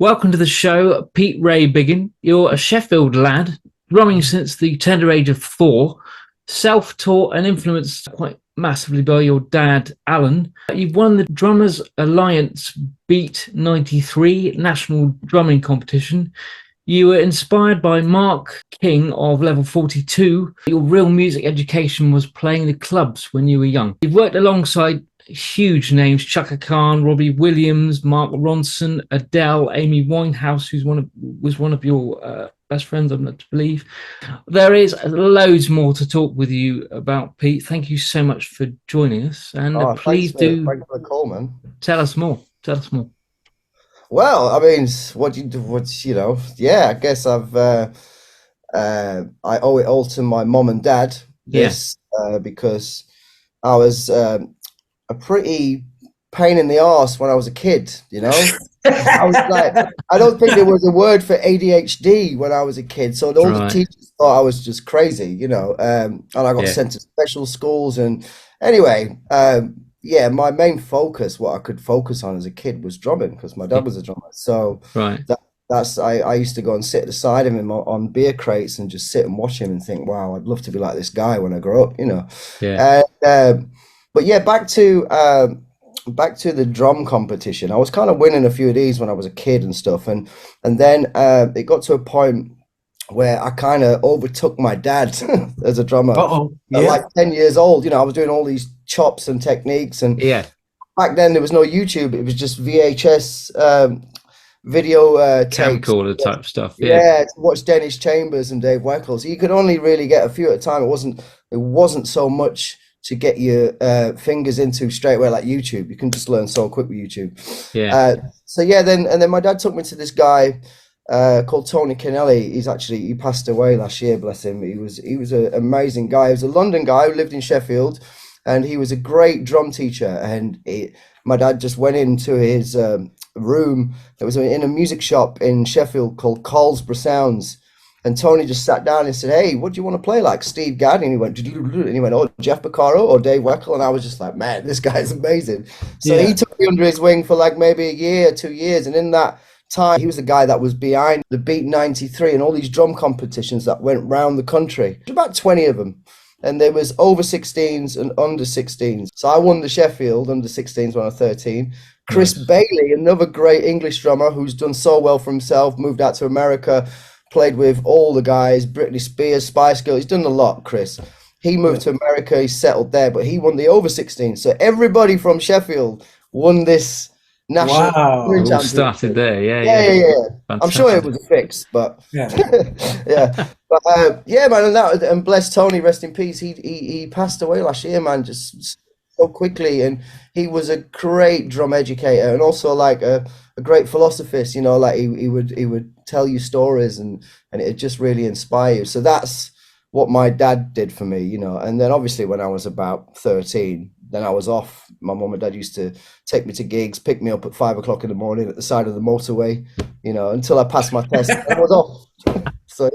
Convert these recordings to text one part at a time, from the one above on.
Welcome to the show, Pete Ray Biggin. You're a Sheffield lad, drumming since the tender age of 4, self-taught and influenced quite massively by your dad, Alan. You've won the Drummers Alliance Beat 93 National Drumming Competition. You were inspired by Mark King of Level 42. Your real music education was playing the clubs when you were young. You've worked alongside huge names: Chaka Khan, Robbie Williams, Mark Ronson, Adele, Amy Winehouse, who was one of your best friends, I'm led to believe. There is loads more to talk with you about, Pete. Thank you so much for joining us, and please thanks for the call, man. Tell us more. Tell us more. Well, I mean, I guess I owe it all to my mom and dad. Because I was a pretty pain in the arse when I was a kid, I was like, I don't think there was a word for ADHD when I was a kid. So all the teachers thought I was just crazy, and I got sent to special schools. And anyway, my main focus, what I could focus on as a kid, was drumming because my dad was a drummer. So I used to go and sit at the side of him on beer crates and just sit and watch him and think, wow, I'd love to be like this guy when I grow up, But yeah, back to the drum competition. I was kind of winning a few of these when I was a kid and stuff, and then it got to a point where I kind of overtook my dad as a drummer. At like 10 years old, I was doing all these chops and techniques, and back then there was no YouTube. It was just VHS video camcorder type stuff. To watch Dennis Chambers and Dave Weckl. So you could only really get a few at a time. It wasn't so much to get your fingers into straight away like YouTube. You can just learn so quick with YouTube. Then my dad took me to this guy called Tony Kennelly. He passed away last year, bless him. He was an amazing guy. He was a London guy who lived in Sheffield, and he was a great drum teacher. And my dad just went into his room that was in a music shop in Sheffield called Colesborough Sounds. And Tony just sat down and said, "Hey, what do you want to play? Like Steve Gadd?" And he went, "Oh, Jeff Beccaro or Dave Weckl." And I was just like, man, this guy's amazing. So he took me under his wing for like maybe a year, 2 years. And in that time, he was the guy that was behind the Beat 93 and all these drum competitions that went round the country. About 20 of them. And there was over 16s and under 16s. So I won the Sheffield under 16s when I was 13. Chris Bailey, another great English drummer who's done so well for himself, moved out to America, played with all the guys, Britney Spears, Spice Girls. He's done a lot, Chris. He moved to America, he settled there, but he won the over 16. So everybody from Sheffield won this national championship. All started there, yeah. I'm sure it was a fix, but man. And bless Tony, rest in peace. He passed away last year, man, just so quickly. And he was a great drum educator and also like a great philosophist. Like he would tell you stories and it just really inspired you. So that's what my dad did for me, and then obviously when I was about 13, then I was off. My mom and dad used to take me to gigs, pick me up at 5 o'clock in the morning at the side of the motorway, until I passed my test. I was off. So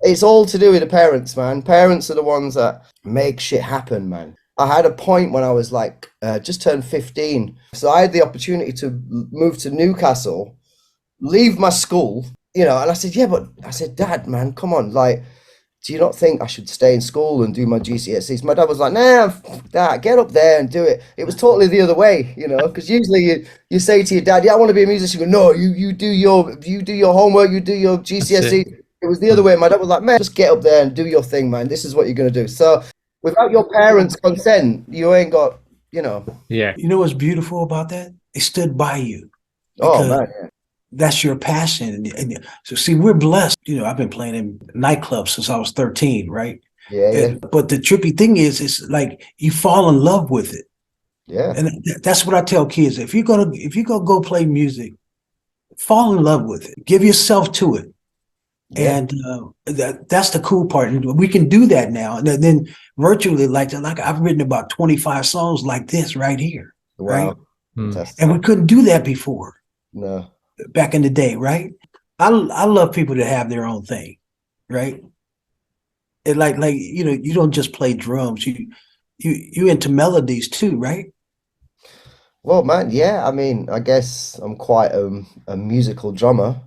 it's all to do with the parents, man. Parents are the ones that make shit happen, man. I had a point when I was like just turned 15. So I had the opportunity to move to Newcastle, leave my school, and I said, Dad, man, come on, like, do you not think I should stay in school and do my GCSEs? My dad was like, nah, Dad, get up there and do it. It was totally the other way, because usually you say to your dad, I want to be a musician. You go, no, you do your homework, you do your GCSE. It was the other way. My dad was like, man, just get up there and do your thing, man. This is what you're going to do. So without your parents' consent, you ain't got, Yeah. You know what's beautiful about that? They stood by you. Oh, man, yeah. That's your passion. And so see, we're blessed. I've been playing in nightclubs since I was 13, right? Yeah. But the trippy thing is, it's like you fall in love with it. Yeah. And that's what I tell kids. If you're gonna go play music, fall in love with it. Give yourself to it. Yeah. And that's the cool part. And we can do that now. And then virtually, like I've written about 25 songs like this right here. Wow. Right? And we couldn't do that before. No. Back in the day, right? I love people to have their own thing, right? And like you don't just play drums. You into melodies too, right? Well, man, yeah. I mean, I guess I'm quite a musical drummer.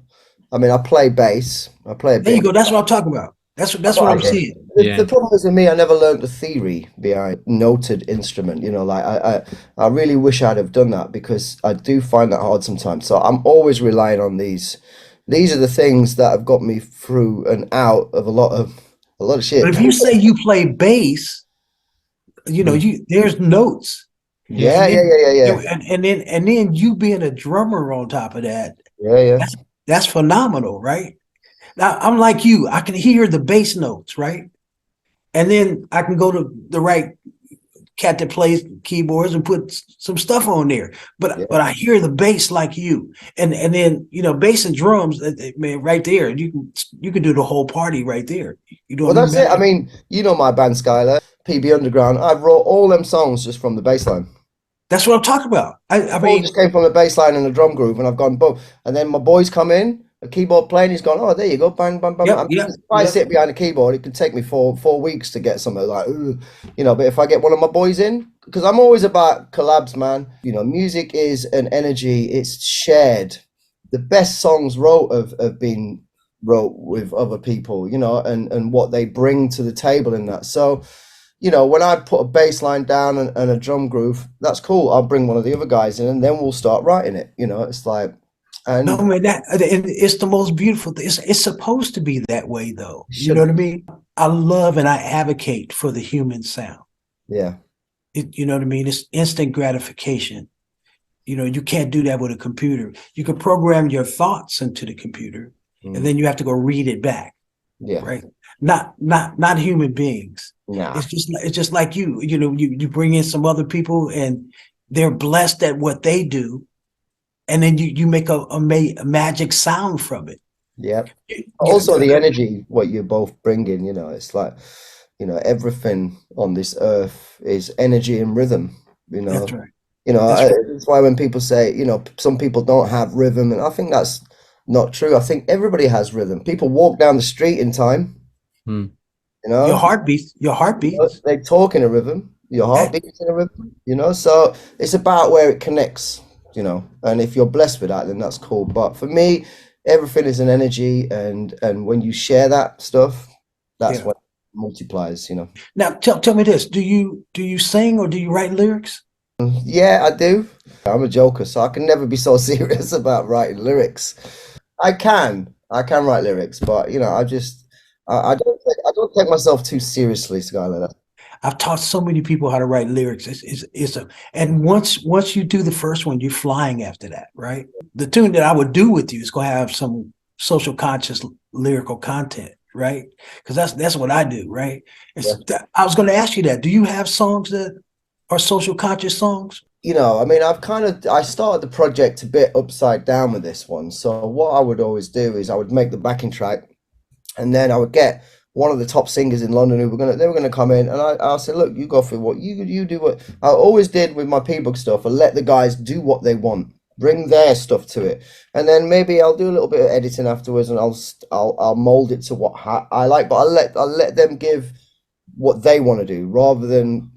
I mean, I play bass. I play a There bit. you go. That's what I'm talking about. That's But what I'm seeing. the Yeah. problem is with me, I never learned the theory behind noted instrument. You know, like I really wish I'd have done that because I do find that hard sometimes. So I'm always relying on these. These are the things that have got me through and out of a lot of But shit. if you say you play bass, you know, Mm. you there's notes, Yeah. Yeah, and yeah, then yeah, yeah, yeah, and then you being a drummer on top of that, yeah, yeah. that's phenomenal, right? Now I'm like you, I can hear the bass notes, right? And then I can go to the right cat that plays keyboards and put some stuff on there. But Yeah. I hear the bass like you, and then bass and drums, man, right there. You can do the whole party right there. You Well, don't even that's have it. I to. mean, you know my band Skyler, PB Underground. I wrote all them songs just from the bass line. That's what I'm talking about. I All mean, just came from the bass line and the drum groove, and I've gone boom. And then my boys come in, a keyboard playing. He's gone, oh, there you go, bang, bang, bang. I yep, mean, yep, if I yep. sit behind a keyboard, it could take me four weeks to get something like, "Ugh," But if I get one of my boys in, because I'm always about collabs, man. You know, music is an energy. It's shared. The best songs have been wrote with other people. And what they bring to the table in that. So when I put a bass line down and a drum groove, that's cool. I'll bring one of the other guys in and then we'll start writing it. It's like, No, and man, and it's the most beautiful thing. It's supposed to be that way, though. it You know should, what I mean? I love and I advocate for the human sound. yeah, You know what I mean? It's instant gratification. You can't do that with a computer. You can program your thoughts into the computer, and mm, then you have to go read it back, yeah, right? Not human beings. nah, It's just like you bring in some other people and they're blessed at what they do, and then you make a magic sound from it. yeah. You- Also, the energy, what you're both bringing, it's like, everything on this earth is energy and rhythm, you know. that's right. That's right. That's why when people say, some people don't have rhythm, and I think that's not true. I think everybody has rhythm. People walk down the street in time, Mm. you know. Your heartbeats. They talk in a rhythm. Your heart That, beats in a rhythm. So it's about where it connects. And if you're blessed with that, then that's cool. But for me, everything is an energy, and when you share that stuff, that's yeah. when it multiplies. Now tell me this: do you sing or do you write lyrics? Yeah, I do. I'm a joker, so I can never be so serious about writing lyrics. I can write lyrics, but I don't take myself too seriously, Skylar. I've taught so many people how to write lyrics. And once you do the first one, you're flying after that, right? The tune that I would do with you is going to have some social conscious lyrical content, right? Because that's what I do, right? I was going to ask you that. Do you have songs that are social conscious songs? I mean, I started the project a bit upside down with this one. So what I would always do is I would make the backing track, and then I would get one of the top singers in London they were gonna come in, and I said, look, you go for what you do. What I always did with my P-Book stuff, I let the guys do what they want, bring their stuff to it, and then maybe I'll do a little bit of editing afterwards, and I'll mold it to what I like, but I'll let them give what they want to do rather than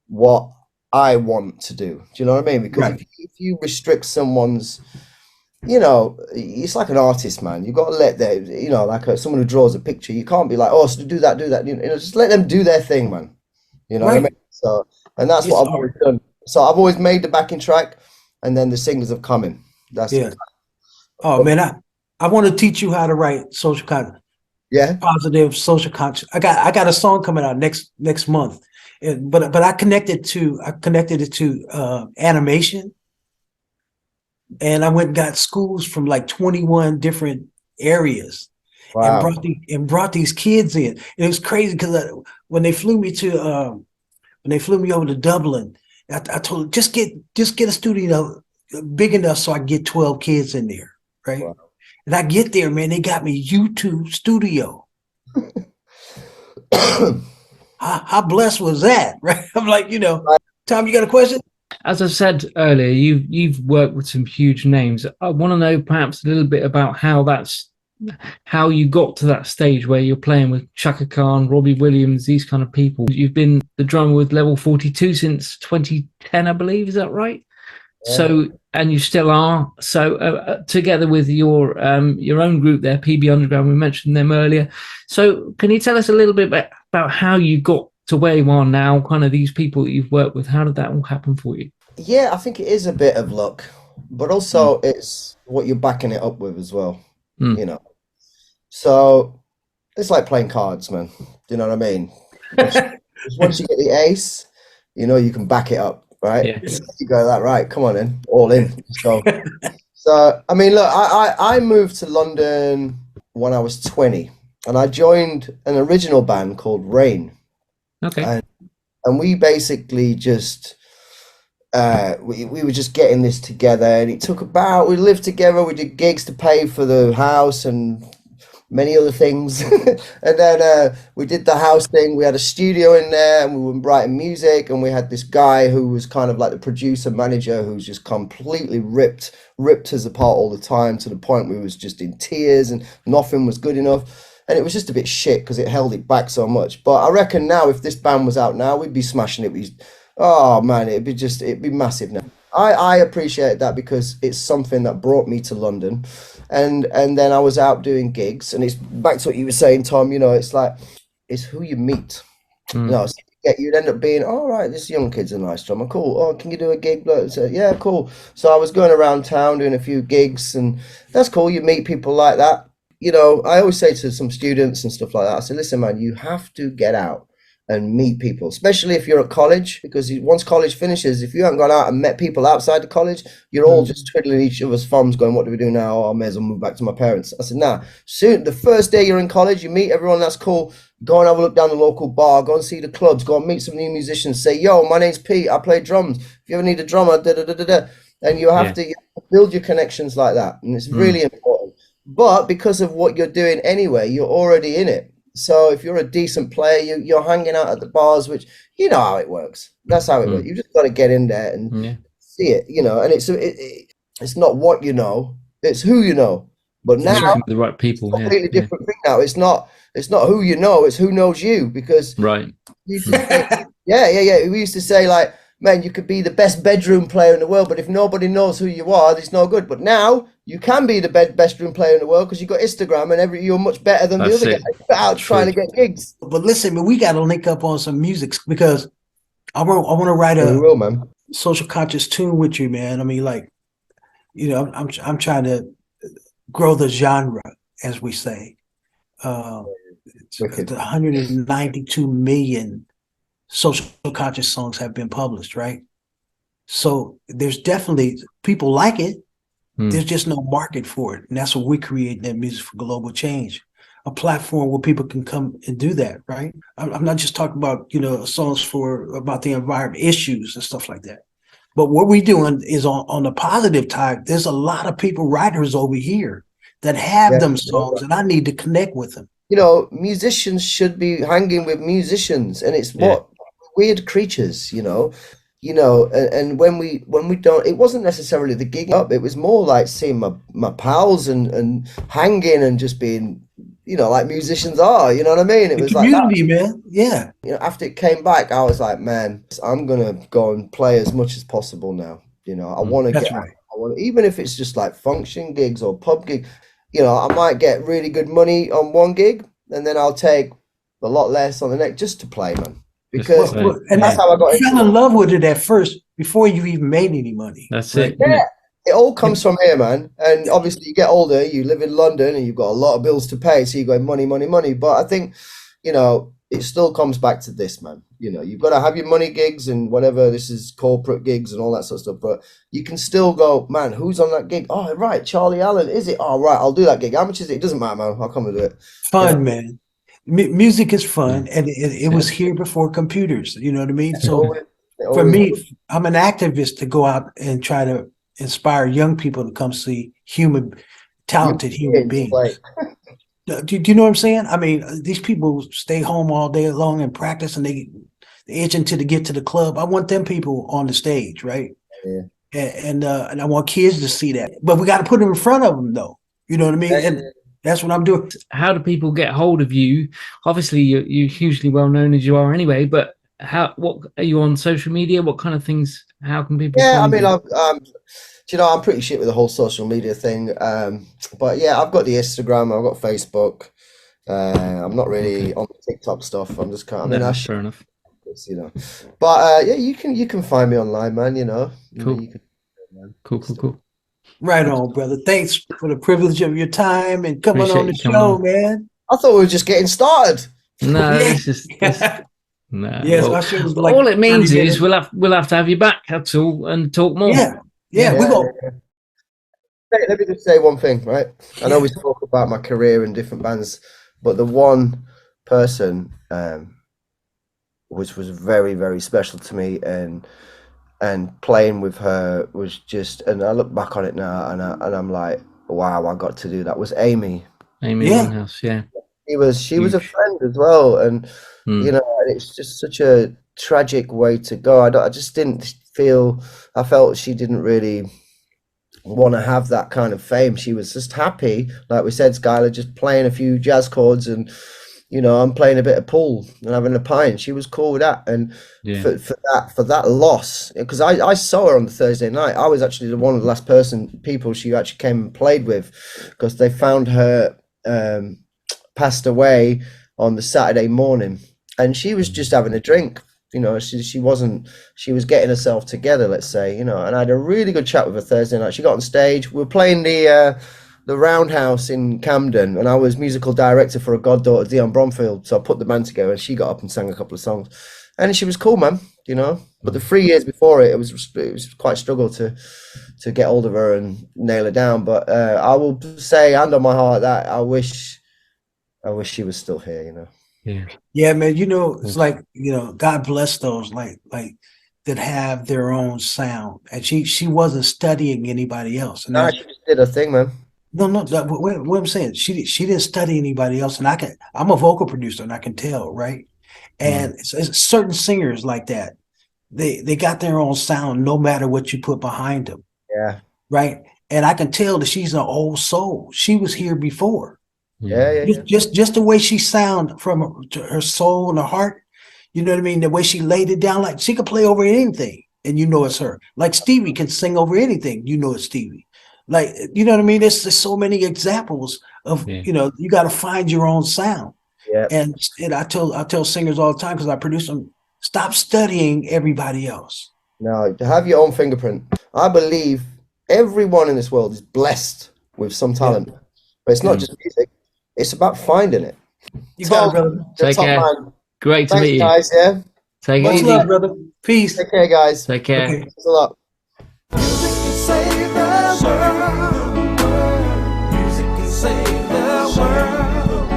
what I want to do. Do you know what I mean? Because Right. if you restrict someone's, it's like an artist, man. You've got to let them, like someone who draws a picture. You can't be like, oh, so do that, do that. Just let them do their thing, man. You know what I Right. mean? So, and that's It's what I've always art. done. So I've always made the backing track, and then the singers have come in. That's Yeah. Oh man, I want to teach you how to write social content, yeah. positive social conscious. I got a song coming out next month. But I connected it to animation, and I went and got schools from like 21 different areas and Wow. brought these kids in. And it was crazy because when they flew me over to Dublin, I told them just get a studio big enough so I can get 12 kids in there, right? Wow. And I get there, man, they got me YouTube studio. How blessed was that, right? I'm like, Tom, you got a question? As I said earlier, you've worked with some huge names. I want to know perhaps a little bit about how you got to that stage where you're playing with Chaka Khan, Robbie Williams, these kind of people. You've been the drummer with Level 42 since 2010, I believe. Is that right? So, and you still are. So, together with your own group there, PB Underground, we mentioned them earlier. So, can you tell us a little bit about how you got to where you are now? Kind of these people that you've worked with. How did that all happen for you? Yeah, I think it is a bit of luck, but also it's what you're backing it up with as well. Mm. You know, so it's like playing cards, man. Do you know what I mean? Once you get the ace, you know you can back it up, right? Yeah. You go that right. Come on in, all in. Let's go. So I mean, look, I moved to London when I was 20, and I joined an original band called Rain, Okay. and we basically just we were just getting this together, and it took about, we lived together, we did gigs to pay for the house and many other things. And then we did the house thing. We had a studio in there, and we were writing music, and we had this guy who was kind of like the producer manager, who's just completely ripped us apart all the time, to the point where we was just in tears and nothing was good enough. And it was just a bit shit because it held it back so much. But I reckon now, if this band was out now, we'd be smashing it. Oh man, it'd be massive now. I appreciate that because it's something that brought me to London, and then I was out doing gigs, and it's back to what you were saying, Tom. You know, it's like, it's who you meet. You know, so you'd end up being, all right, this young kid's a nice drummer, cool. Oh, can you do a gig? So, yeah, cool. So I was going around town doing a few gigs, and that's cool. You meet people like that. You know, I always say to some students and stuff like that, I say, listen, man, you have to get out and meet people, especially if you're at college, because once college finishes, if you haven't gone out and met people outside the college, you're all just twiddling each other's thumbs going, what do we do now? Oh, I may as well move back to my parents. I said, nah, soon, the first day you're in college, you meet everyone, that's cool. Go and have a look down the local bar, go and see the clubs, go and meet some new musicians, say, yo, my name's Pete, I play drums. If you ever need a drummer, and you have to build your connections like that. And it's really important. But because of what you're doing anyway, you're already in it. So if you're a decent player, you're hanging out at the bars, which you know how it works. That's how it works. You just got to get in there and see it, you know. And it's not what you know, it's who you know. But now the right people, it's a completely different thing now. It's not who you know, it's who knows you. Because we used to say, we used to say, like, man, you could be the best bedroom player in the world, but if nobody knows who you are, it's no good. But now you can be the best room player in the world because you've got Instagram, and you're much better than the other guys out trying to get gigs. But listen, man, we got to link up on some music, because I want to write a social conscious tune with you, man. I mean, like, you know, I'm trying to grow the genre, as we say. The 192 million social conscious songs have been published, right? So there's definitely people like it. There's just no market for it. And that's what we're creating, that Music for Global Change, a platform where people can come and do that, right? I'm not just talking about, you know, songs about the environment issues and stuff like that. But what we're doing is on the positive side, there's a lot of people, writers over here that have them songs, and I need to connect with them. You know, musicians should be hanging with musicians, and it's what weird creatures, you know. You know, and when we don't, it wasn't necessarily the gig up, it was more like seeing my pals and hanging and just being, you know, like musicians are, you know what I mean? It was community, like that. Man. Yeah. You know, after it came back, I was like, man, I'm gonna go and play as much as possible now. You know, I want to get out. I want, even if it's just like function gigs or pub gig, you know, I might get really good money on one gig, and then I'll take a lot less on the next just to play, man. Because that's how I got fell in love with it at first before you even made any money. That's right? it. Yeah, it all comes from here, man. And obviously, you get older, you live in London, and you've got a lot of bills to pay, so you go money, money, money. But I think, you know, it still comes back to this, man. You know, you've got to have your money gigs and whatever. This is corporate gigs and all that sort of stuff. But you can still go, man, who's on that gig? Oh, right, Charlie Allen, is it? Oh, right, I'll do that gig. How much is it? It doesn't matter, man. I'll come and do it. Fun, man. Music is fun, and it was here before computers. You know what I mean? So for me, I'm an activist to go out and try to inspire young people to come see talented human beings. Do you know what I'm saying? I mean, these people stay home all day long and practice, and they itching to get to the club. I want them people on the stage, right? Yeah. And I want kids to see that, but we got to put them in front of them, though. You know what I mean? And that's what I'm doing. How do people get hold of you? Obviously, you're hugely well known as you are anyway, but what are you on social media? What kind of things How can people Yeah, I find mean, you? you know, I'm pretty shit with the whole social media thing. But yeah, I've got the Instagram, I've got Facebook. I'm not really Okay. on the TikTok stuff. I'm just kind of, I No, mean, I that's share fair enough. this, you know. But yeah, you can find me online, man. Cool. You can. Man. Cool, cool, cool. Right on, brother. Thanks for the privilege of your time and coming on Appreciate the you coming show, on. man. I thought we were just getting started. No, Yeah. this no. Yes, Well, our show was like all it 30 means is minutes. we'll have to have you back. That's all, and talk more. Yeah. Yeah, Yeah. we Yeah. go. Hey, let me just say one thing, right? I know Yeah. we spoke about my career in different bands, but the one person which was very, very special to me, and playing with her was just, and I look back on it now, and I'm like, wow, I got to do that. Was Amy. Amy Yeah. Winehouse. Yeah. She was a Huge. friend as well, and Mm. and it's just such a tragic way to go. I just didn't feel. I felt she didn't really want to have that kind of fame. She was just happy, like we said, Skyler, just playing a few jazz chords, and I'm playing a bit of pool and having a pint. She was cool with that, and Yeah. for that loss, because I saw her on the Thursday night. I was actually one of the last people she actually came and played with, because they found her passed away on the Saturday morning, and she was just having a drink. She wasn't. She was getting herself together, let's say. And I had a really good chat with her Thursday night. She got on stage. We were playing the Roundhouse in Camden, and I was musical director for a goddaughter, Dion Bromfield. So I put the band together, and she got up and sang a couple of songs, and she was cool, man. But the 3 years before it was quite a struggle to get hold of her and nail her down. But I will say, hand on my heart, that I wish she was still here. Yeah. Yeah, man. It's like, God bless those like that have their own sound. And she wasn't studying anybody else. And Nah, she just did her thing, man. no, what I'm saying, she didn't study anybody else. And I'm a vocal producer, and I can tell, right? And it's certain singers like that. They got their own sound no matter what you put behind them. Yeah. Right. And I can tell that she's an old soul. She was here before. Yeah. Just the way she sound from her soul and her heart, you know what I mean? The way she laid it down, like she could play over anything, and it's her. Like Stevie can sing over anything, it's Stevie. Like, you know what I mean? There's so many examples of, you got to find your own sound. Yeah. And I tell singers all the time, because I produce them, stop studying everybody else. No, to have your own fingerprint. I believe everyone in this world is blessed with some talent, but it's not just music. It's about finding it. You got it, brother. Take care. Man. Great to Thanks, meet you. guys. Yeah. Take it Much easy. love, brother. Peace. Take care, guys. Take care. Okay. Thanks a lot. Music can save the world. Music can save the world.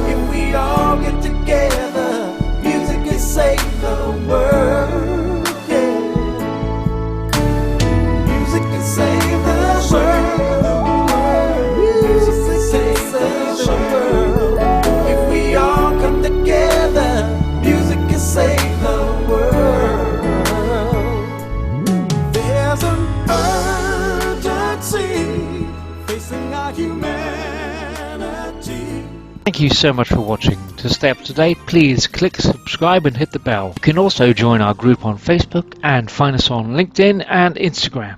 If we all get together, music can save the world. Yeah. Music can save the world. Music can save the world. If we all come together, music can save the world. There's an urgency facing our humanity. Thank you so much for watching. To stay up to date, please click subscribe and hit the bell. You can also join our group on Facebook and find us on LinkedIn and Instagram.